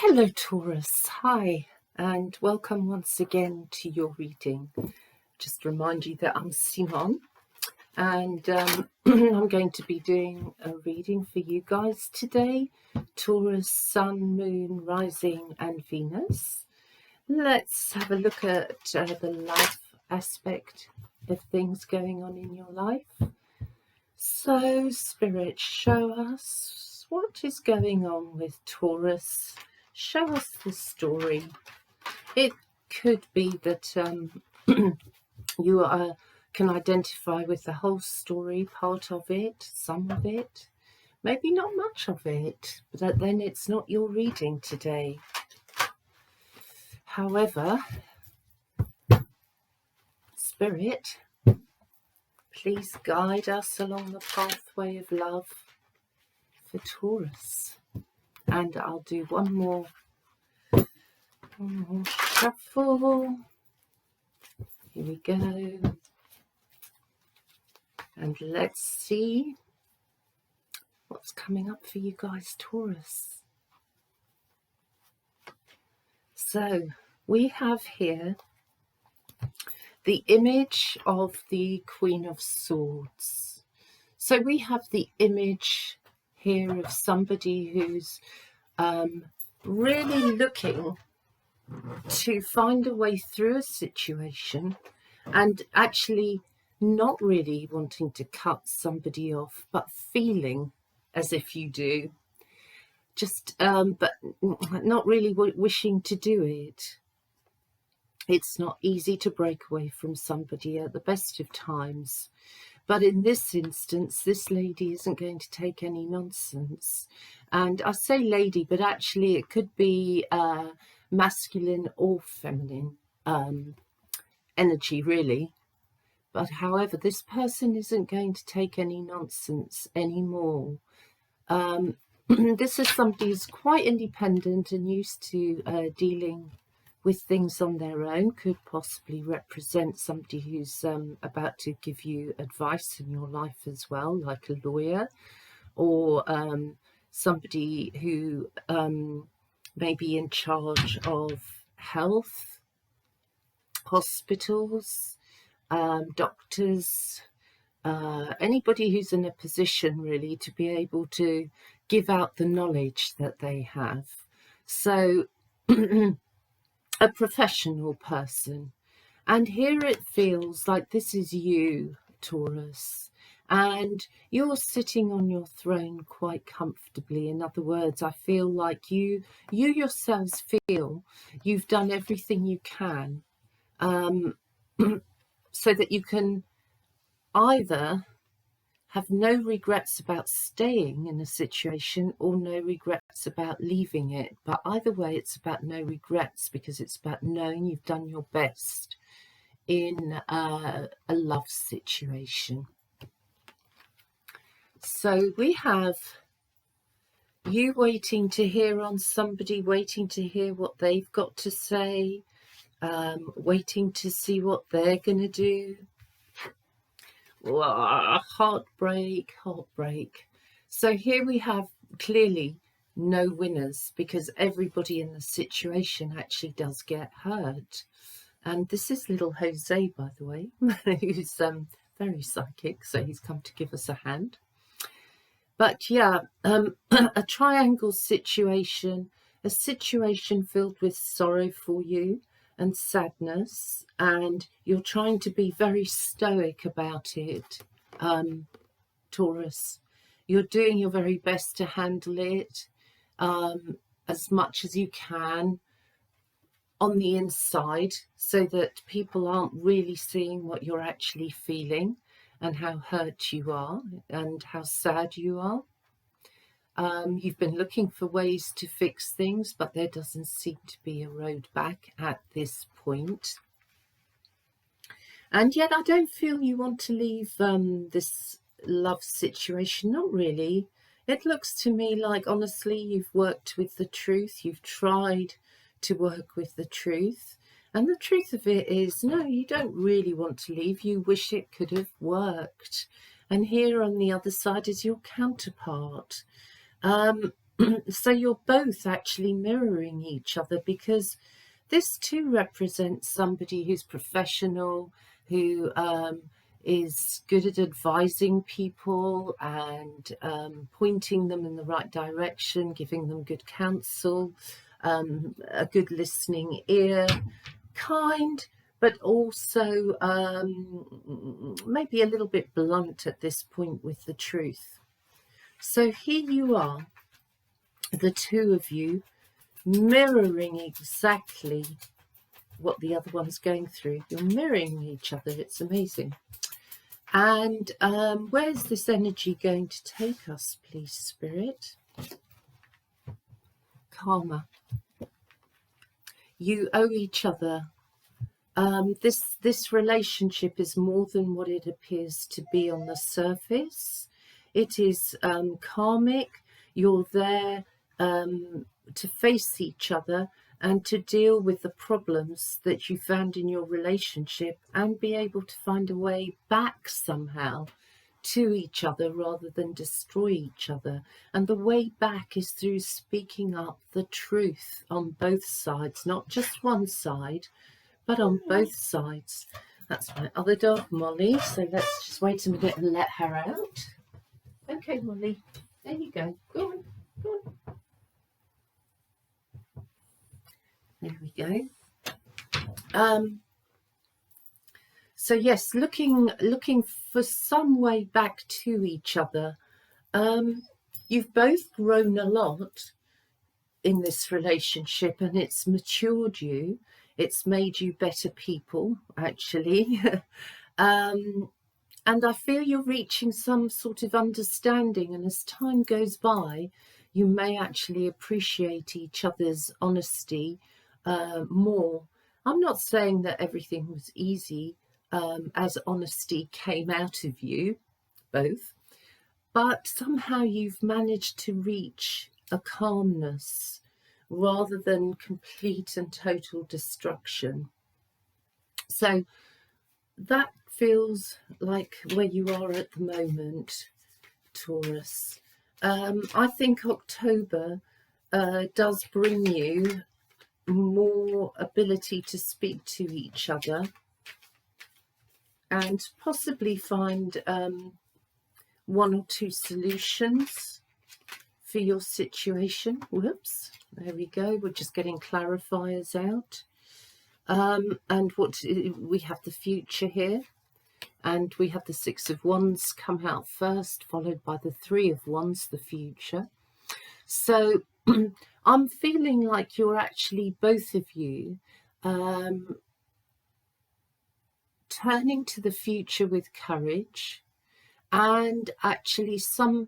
Hello Taurus, hi, and welcome once again to your reading. Just remind you that I'm Simone, and I'm going to be doing a reading for you guys today. Taurus, Sun, Moon, Rising and Venus. Let's have a look at the life aspect of things going on in your life. So, Spirit, show us what is going on with Taurus. Show us the story. It could be that you can identify with the whole story, part of it, some of it, maybe not much of it, but then it's not your reading today. However, Spirit, please guide us along the pathway of love for Taurus. And I'll do one more shuffle. Here we go. And let's see what's coming up for you guys, Taurus. So we have here the image of the Queen of Swords. So we have the image here of somebody who's really looking to find a way through a situation and actually not really wanting to cut somebody off, but feeling as if you do, just but not really wishing to do it. It's not easy to break away from somebody at the best of times, but in this instance this lady isn't going to take any nonsense. And I say lady, but actually it could be masculine or feminine energy, really. But however, this person isn't going to take any nonsense anymore. This is somebody who's quite independent and used to dealing with things on their own. Could possibly represent somebody who's about to give you advice in your life as well, like a lawyer, or somebody who may be in charge of health, hospitals, doctors, anybody who's in a position really to be able to give out the knowledge that they have. So a professional person. And here it feels like this is you, Taurus, and you're sitting on your throne quite comfortably. In other words, I feel like you yourselves feel you've done everything you can so that you can either have no regrets about staying in a situation or no regrets about leaving it. But either way, it's about no regrets, because it's about knowing you've done your best in a love situation. So we have you waiting to hear on somebody, waiting to hear what they've got to say, waiting to see what they're going to do. Heartbreak. So here we have clearly no winners, because everybody in the situation actually does get hurt. And this is little Jose, by the way, who's very psychic, so he's come to give us a hand. But yeah, a triangle situation, a situation filled with sorrow for you and sadness, and you're trying to be very stoic about it, Taurus. You're doing your very best to handle it as much as you can on the inside, so that people aren't really seeing what you're actually feeling and how hurt you are and how sad you are. You've been looking for ways to fix things, but there doesn't seem to be a road back at this point. And yet I don't feel you want to leave this love situation. Not really. It looks to me like, honestly, you've worked with the truth. You've tried to work with the truth. And the truth of it is, no, you don't really want to leave. You wish it could have worked. And here on the other side is your counterpart. So you're both actually mirroring each other, because this too represents somebody who's professional, who is good at advising people and pointing them in the right direction, giving them good counsel, a good listening ear, kind, but also maybe a little bit blunt at this point with the truth. So here you are, the two of you, mirroring exactly what the other one's going through. You're mirroring each other. It's amazing. And where's this energy going to take us, please, Spirit? Karma. You owe each other. This relationship is more than what it appears to be on the surface. It is karmic. You're there to face each other and to deal with the problems that you found in your relationship and be able to find a way back somehow to each other rather than destroy each other. And the way back is through speaking up the truth on both sides, not just one side, but on both sides. That's my other dog, Molly. So let's just wait a minute and let her out. Okay, Molly, there you go. Go on, go on. There we go. So yes, looking for some way back to each other. You've both grown a lot in this relationship, and it's matured you. It's made you better people, actually. And I feel you're reaching some sort of understanding, and as time goes by, you may actually appreciate each other's honesty more. I'm not saying that everything was easy as honesty came out of you both, but somehow you've managed to reach a calmness rather than complete and total destruction. So that feels like where you are at the moment, Taurus. I think October does bring you more ability to speak to each other and possibly find one or two solutions for your situation. Whoops, there we go. We're just getting clarifiers out. And what we have the future here, and we have the Six of Wands come out first, followed by the Three of Wands, the future. So I'm feeling like you're actually, both of you, turning to the future with courage, and actually some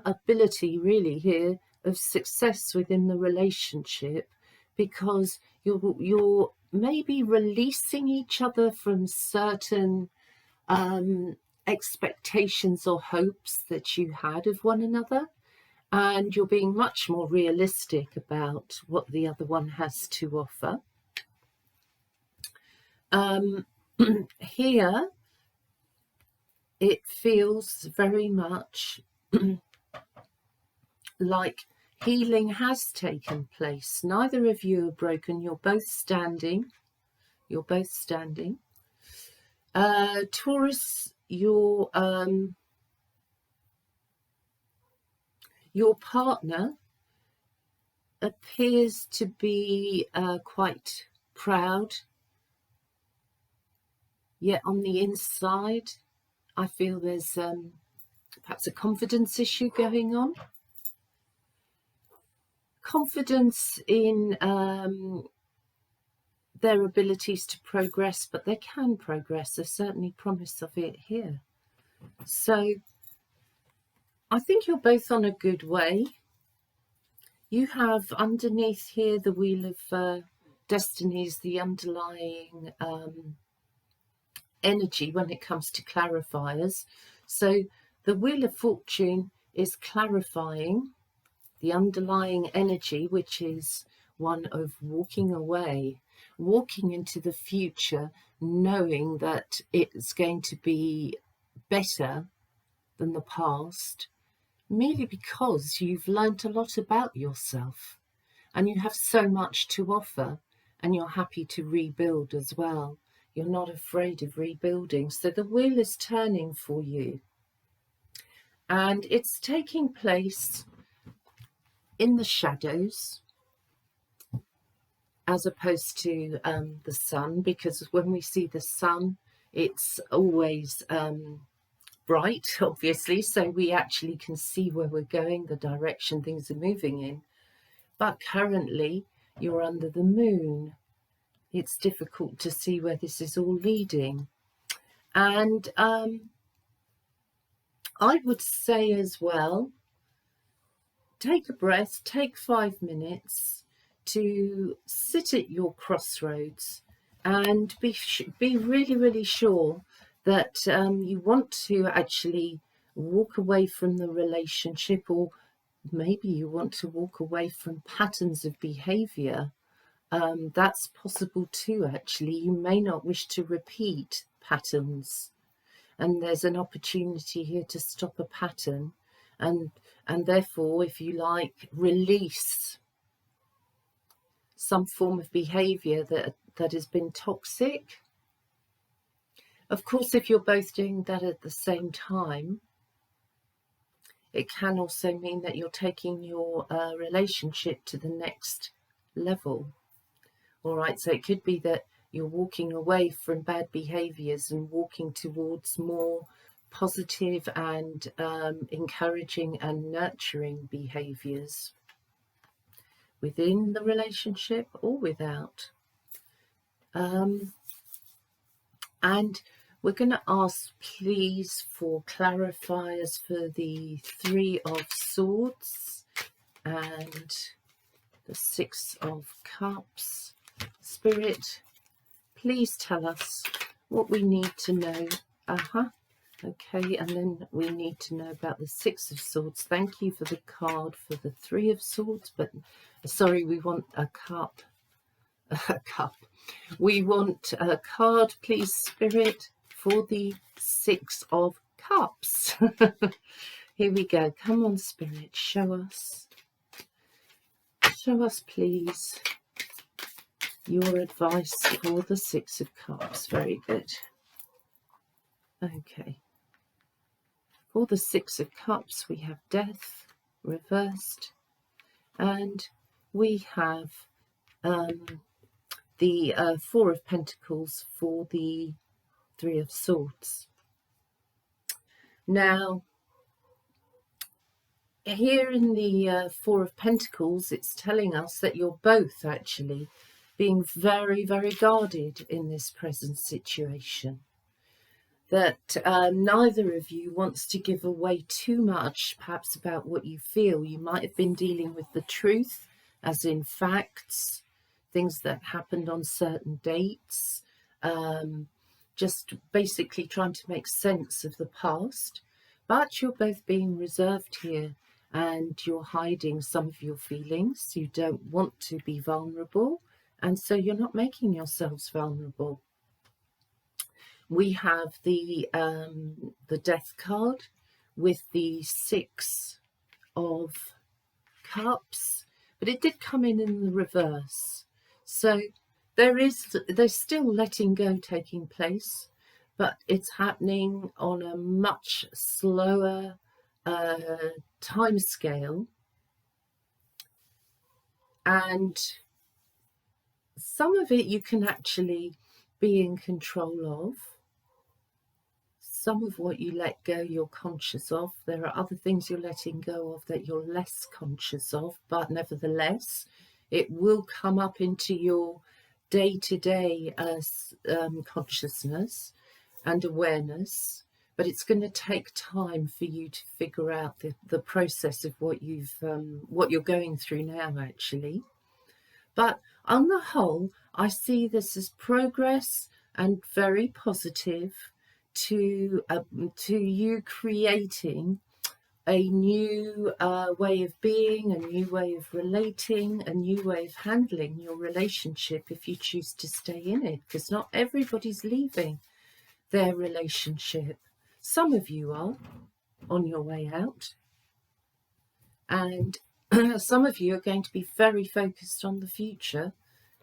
ability really here of success within the relationship, because you're maybe releasing each other from certain expectations or hopes that you had of one another, and you're being much more realistic about what the other one has to offer. Here it feels very much like healing has taken place. Neither of you are broken. You're both standing. You're both standing. Taurus, your partner appears to be quite proud, yet on the inside I feel there's perhaps a confidence issue going on. Confidence in their abilities to progress, but they can progress. There's certainly promise of it here. So I think you're both on a good way. You have underneath here the Wheel of Destinies, the underlying energy when it comes to clarifiers. So the Wheel of Fortune is clarifying the underlying energy, which is one of walking away, walking into the future, knowing that it's going to be better than the past, merely because you've learnt a lot about yourself and you have so much to offer, and you're happy to rebuild as well. You're not afraid of rebuilding. So the wheel is turning for you, and it's taking place in the shadows as opposed to the sun, because when we see the sun, it's always bright, obviously, so we actually can see where we're going, the direction things are moving in. But currently you're under the moon. It's difficult to see where this is all leading. And I would say as well, take a breath, take 5 minutes to sit at your crossroads and be really, really sure that you want to actually walk away from the relationship, or maybe you want to walk away from patterns of behavior. That's possible too, actually. You may not wish to repeat patterns, and there's an opportunity here to stop a pattern and therefore, if you like, release some form of behavior that has been toxic. Of course, if you're both doing that at the same time, it can also mean that you're taking your relationship to the next level. All right, so it could be that you're walking away from bad behaviors and walking towards more positive and encouraging and nurturing behaviors within the relationship or without. And we're going to ask, please, for clarifiers for the Three of Swords and the Six of Cups. Spirit, please tell us what we need to know. Okay, and then we need to know about the Six of Swords. Thank you for the card for the Three of Swords, but sorry, we want a cup. A cup. We want a card, please, Spirit, for the Six of Cups. Here we go. Come on, Spirit, show us. Show us, please, your advice for the Six of Cups. Very good. Okay. For the Six of Cups, we have Death reversed, and we have the Four of Pentacles for the Three of Swords. Now, here in the Four of Pentacles, it's telling us that you're both actually being very, very guarded in this present situation. That neither of you wants to give away too much, perhaps, about what you feel. You might have been dealing with the truth, as in facts, things that happened on certain dates, just basically trying to make sense of the past. But you're both being reserved here, and you're hiding some of your feelings. You don't want to be vulnerable, and so you're not making yourselves vulnerable. We have the Death card with the Six of Cups, but it did come in the reverse. So there's still letting go taking place, but it's happening on a much slower time scale, and some of it you can actually be in control of. Some of what you let go, you're conscious of. There are other things you're letting go of that you're less conscious of, but nevertheless, it will come up into your day-to-day consciousness and awareness. But it's going to take time for you to figure out the process of what you're going through now, actually. But on the whole, I see this as progress and very positive to you creating a new way of being, a new way of relating, a new way of handling your relationship if you choose to stay in it, because not everybody's leaving their relationship. Some of you are on your way out, And some of you are going to be very focused on the future,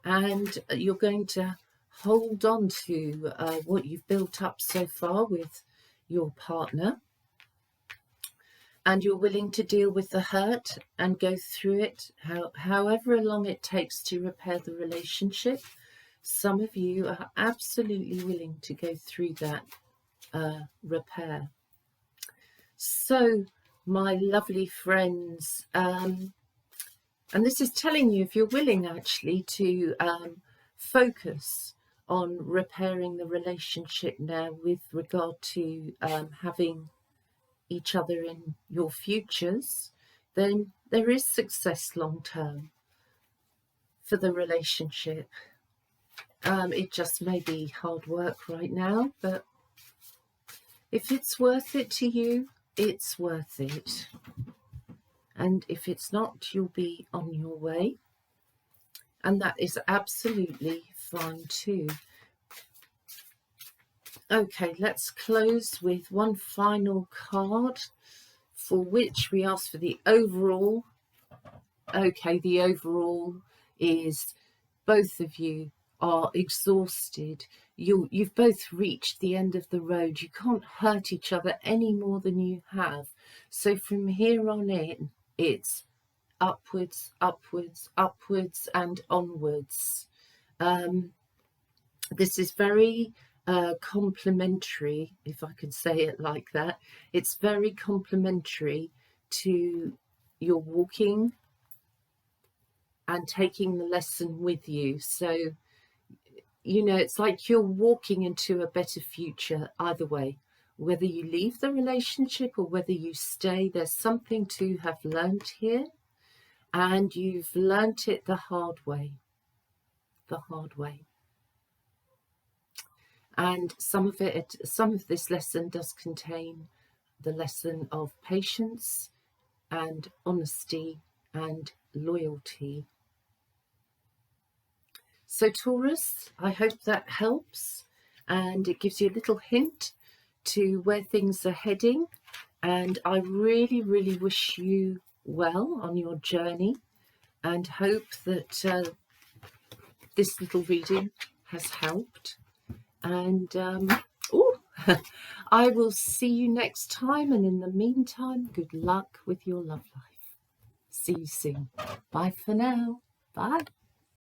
and you're going to hold on to what you've built up so far with your partner, and you're willing to deal with the hurt and go through it however long it takes to repair the relationship. Some of you are absolutely willing to go through that repair. So, my lovely friends, and this is telling you if you're willing actually to focus on repairing the relationship now with regard to having each other in your futures, then there is success long term for the relationship. It just may be hard work right now, but if it's worth it to you, it's worth it. And if it's not, you'll be on your way. And that is absolutely fine too. Okay, let's close with one final card, for which we ask for the overall. Okay, the overall is both of you are exhausted. You've both reached the end of the road. You can't hurt each other any more than you have. So from here on in, it's upwards, upwards, upwards and onwards. This is very complementary, if I could say it like that. It's very complementary to your walking and taking the lesson with you. So, you know, it's like you're walking into a better future either way. Whether you leave the relationship or whether you stay, there's something to have learned here. And you've learnt it the hard way. The hard way. And some of this lesson does contain the lesson of patience and honesty and loyalty. So Taurus, I hope that helps, and it gives you a little hint to where things are heading. And I really, really wish you well on your journey, and hope that this little reading has helped. And I will see you next time. And in the meantime, good luck with your love life. See you soon. Bye for now. Bye.